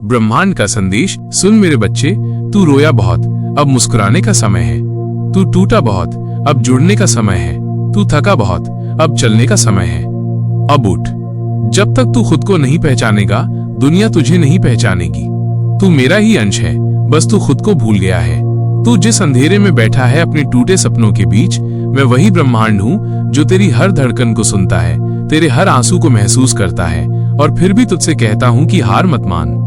ब्रह्मांड का संदेश। सुन मेरे बच्चे, तू रोया बहुत, अब मुस्कुराने का समय है। तू टूटा बहुत, अब जुड़ने का समय है। तू थका बहुत, अब चलने का समय है। अब उठ। जब तक तू खुद को नहीं पहचानेगा, दुनिया तुझे नहीं पहचानेगी। तू मेरा ही अंश है, बस तू खुद को भूल गया है। तू जिस अंधेरे में बैठा है अपने टूटे सपनों के बीच, मैं वही ब्रह्मांड हूँ जो तेरी हर धड़कन को सुनता है, तेरे हर आंसू को महसूस करता है, और फिर भी तुझसे कहता हूँ कि हार मत मान।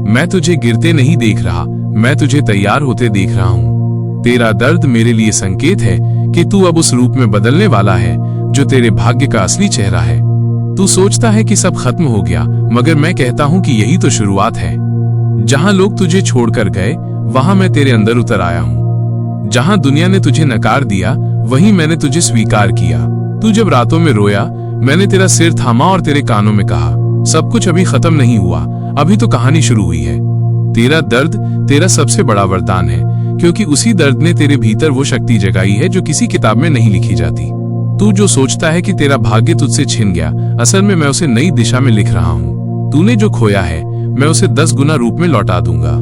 मैं तुझे गिरते नहीं देख रहा, मैं तुझे तैयार होते देख रहा हूँ। तेरा दर्द मेरे लिए संकेत है कि तू अब उस रूप में बदलने वाला है जो तेरे भाग्य का असली चेहरा है। तू सोचता है कि सब खत्म हो गया, मगर मैं कहता हूँ कि यही तो शुरुआत है। जहाँ लोग तुझे छोड़कर गए, वहां मैं तेरे अंदर उतर आया हूँ। जहाँ दुनिया ने तुझे नकार दिया, वहीं मैंने तुझे स्वीकार किया। तू जब रातों में रोया, मैंने तेरा सिर थामा और तेरे कानों में कहा, सब कुछ अभी खत्म नहीं हुआ, अभी तो कहानी शुरू हुई है। तेरा दर्द तेरा सबसे बड़ा वरदान है, क्योंकि उसी दर्द ने तेरे भीतर वो शक्ति जगाई है जो किसी किताब में नहीं लिखी जाती। तू जो सोचता है कि तेरा भाग्य तुझसे छिन गया, असल में मैं उसे नई दिशा में लिख रहा हूँ। तूने जो खोया है, मैं उसे 10 गुना रूप में लौटा दूंगा।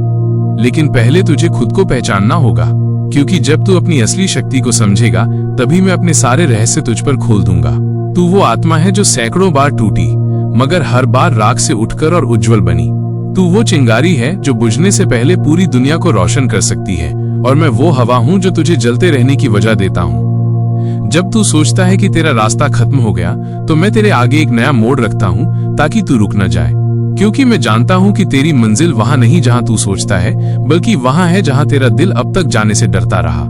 लेकिन पहले तुझे खुद को पहचानना होगा, क्योंकि जब तू अपनी असली शक्ति को समझेगा, तभी मैं अपने सारे रहस्य तुझ पर खोल दूंगा। तू वो आत्मा है जो सैकड़ों बार टूटी, मगर हर बार राख से उठकर और उज्जवल बनी। तू वो चिंगारी है जो बुझने से पहले पूरी दुनिया को रोशन कर सकती है, और मैं वो हवा हूँ जो तुझे जलते रहने की वजह देता हूँ। जब तू सोचता है कि तेरा रास्ता खत्म हो गया, तो मैं तेरे आगे एक नया मोड़ रखता हूँ ताकि तू रुक न जाए, क्योंकि मैं जानता हूँ कि तेरी मंजिल वहां नहीं जहाँ तू सोचता है, बल्कि वहां है जहाँ तेरा दिल अब तक जाने से डरता रहा।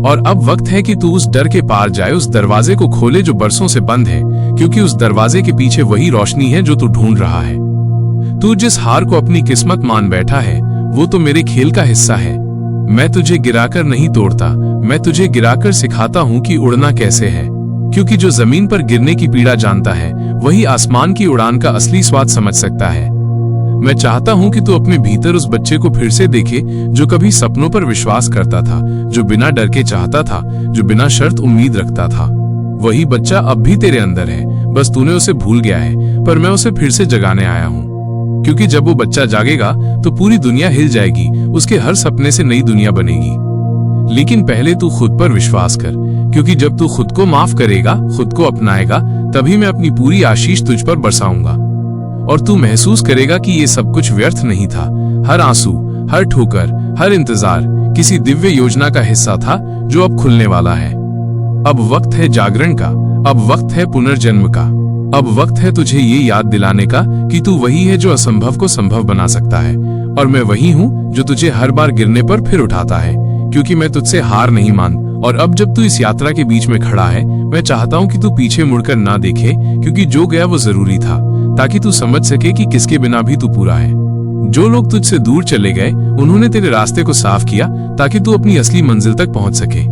और अब वक्त है कि तू उस डर के पार जाए, उस दरवाजे को खोले जो बरसों से बंद है, क्योंकि उस दरवाजे के पीछे वही रोशनी है जो तू ढूंढ रहा है। तू जिस हार को अपनी किस्मत मान बैठा है, वो तो मेरे खेल का हिस्सा है। मैं तुझे गिराकर नहीं तोड़ता, मैं तुझे गिराकर सिखाता हूँ कि उड़ना कैसे है, क्योंकि जो जमीन पर गिरने की पीड़ा जानता है, वही आसमान की उड़ान का असली स्वाद समझ सकता है। मैं चाहता हूँ कि तू अपने भीतर उस बच्चे को फिर से देखे जो कभी सपनों पर विश्वास करता था, जो बिना डर के चाहता था, जो बिना शर्त उम्मीद रखता था। वही बच्चा अब भी तेरे अंदर है, बस तूने उसे भूल गया है, पर मैं उसे फिर से जगाने आया हूँ। क्योंकि जब वो बच्चा जागेगा तो पूरी दुनिया हिल जाएगी, उसके हर सपने से नई दुनिया बनेगी। लेकिन पहले तू खुद पर विश्वास कर, क्योंकि जब तू खुद को माफ करेगा, खुद को अपनाएगा, तभी मैं अपनी पूरी आशीष तुझ पर बरसाऊंगा। और तू महसूस करेगा कि ये सब कुछ व्यर्थ नहीं था। हर आंसू, हर ठोकर, हर इंतजार किसी दिव्य योजना का हिस्सा था जो अब खुलने वाला है। अब वक्त है जागरण का, अब वक्त है पुनर्जन्म का, अब वक्त है तुझे ये याद दिलाने का कि तू वही है जो असंभव को संभव बना सकता है, और मैं वही हूँ जो तुझे हर बार गिरने पर फिर उठाता है, क्योंकि मैं तुझसे हार नहीं मान। और अब जब तू इस यात्रा के बीच में खड़ा है, मैं चाहता हूँ कि तू पीछे मुड़कर ना देखे, क्योंकि जो गया वो जरूरी था, ताकि तू समझ सके कि किसके बिना भी तू पूरा है। जो लोग तुझसे दूर चले गए, उन्होंने तेरे रास्ते को साफ किया ताकि तू अपनी असली मंजिल तक पहुंच सके।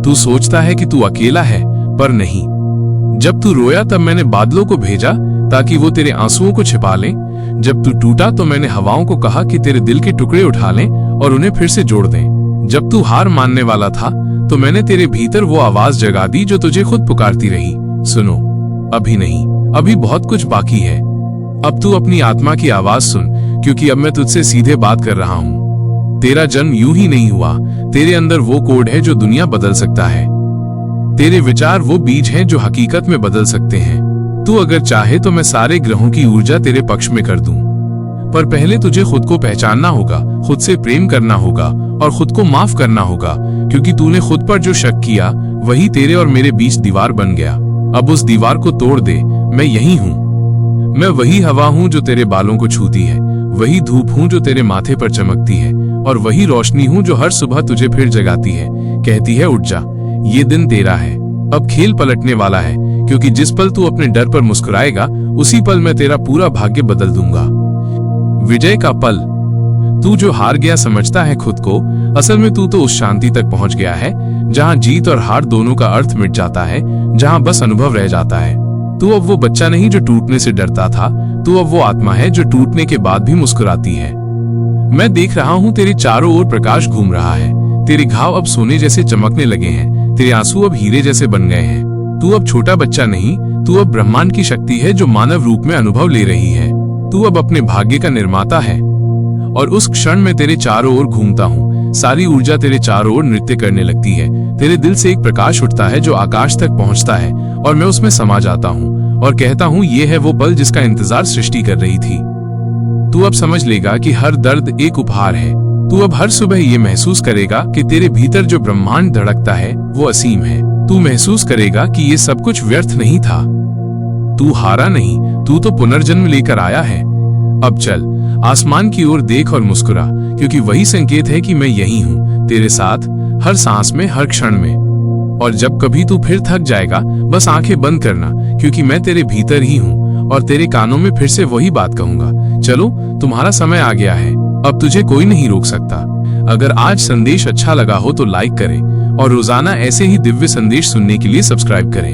तू सोचता है कि तू अकेला है, पर नहीं। जब तू रोया तब मैंने बादलों को भेजा ताकि वो तेरे आंसुओं को छिपा लें। जब तू टूटा तो मैंने हवाओं को कहा कि तेरे दिल के टुकड़े उठा लें और उन्हें फिर से जोड़ दें। जब तू हार मानने वाला था, तो मैंने तेरे भीतर वो आवाज जगा दी जो तुझे खुद पुकारती रही, सुनो, अभी नहीं, अभी बहुत कुछ बाकी है। अब तू अपनी आत्मा की आवाज सुन, क्योंकि अब मैं तुझसे सीधे बात कर रहा हूँ। तेरा जन्म यूं ही नहीं हुआ, तेरे अंदर वो कोड है जो दुनिया बदल सकता है। तेरे विचार वो बीज हैं जो हकीकत में बदल सकते हैं। तू अगर चाहे तो मैं सारे ग्रहों की ऊर्जा तेरे पक्ष में कर दूं, पर पहले तुझे खुद को पहचानना होगा, खुद से प्रेम करना होगा और खुद को माफ करना होगा, क्योंकि तूने खुद पर जो शक किया, वही तेरे और मेरे बीच दीवार बन गया। अब उस दीवार को तोड़ दे। मैं यही हूँ, मैं वही हवा हूँ जो तेरे बालों को छूती है, वही धूप हूँ जो तेरे माथे पर चमकती है, और वही रोशनी हूँ जो हर सुबह तुझे फिर जगाती है, कहती है उठ जा, ये दिन तेरा है। अब खेल पलटने वाला है, क्योंकि जिस पल तू अपने डर पर मुस्कुराएगा, उसी पल मैं तेरा पूरा भाग्य बदल दूंगा। विजय का पल। तू जो हार गया समझता है खुद को, असल में तू तो उस शांति तक पहुंच गया है जहां जीत और हार दोनों का अर्थ मिट जाता है, जहां बस अनुभव रह जाता है। तू अब वो बच्चा नहीं जो टूटने से डरता था, तू अब वो आत्मा है जो टूटने के बाद भी मुस्कुराती है। मैं देख रहा हूँ तेरे चारों ओर प्रकाश घूम रहा है, तेरे घाव अब सोने जैसे चमकने लगे हैं, तेरे आंसू अब हीरे जैसे बन गए हैं। तू अब छोटा बच्चा नहीं, तू अब ब्रह्मांड की शक्ति है जो मानव रूप में अनुभव ले रही है। तू अब अपने भाग्य का निर्माता है। और उस क्षण में तेरे चारों ओर घूमता हूँ। सारी ऊर्जा तेरे चारों ओर नृत्य करने लगती है। तेरे दिल से एक प्रकाश उठता है जो आकाश तक पहुंचता है और मैं उसमें समा जाता हूँ और कहता हूँ ये है वो पल जिसका इंतजार सृष्टि कर रही थी। तू अब समझ लेगा कि हर दर्द एक उपहार है। तू अब हर सुबह ये महसूस करेगा कि तेरे भीतर जो ब्रह्मांड धड़कता है वो असीम है। तू महसूस करेगा कि ये सब कुछ व्यर्थ नहीं था। तू हारा नहीं, तू तो पुनर्जन्म लेकर आया है। अब चल आसमान की ओर देख और मुस्कुरा, क्योंकि वही संकेत है कि मैं यही हूँ, तेरे साथ, हर सांस में, हर क्षण में। और जब कभी तू फिर थक जाएगा, बस आंखें बंद करना, क्योंकि मैं तेरे भीतर ही हूँ और तेरे कानों में फिर से वही बात कहूंगा। चलो, तुम्हारा समय आ गया है, अब तुझे कोई नहीं रोक सकता। अगर आज संदेश अच्छा लगा हो तो लाइक करें और रोजाना ऐसे ही दिव्य संदेश सुनने के लिए सब्सक्राइब करें।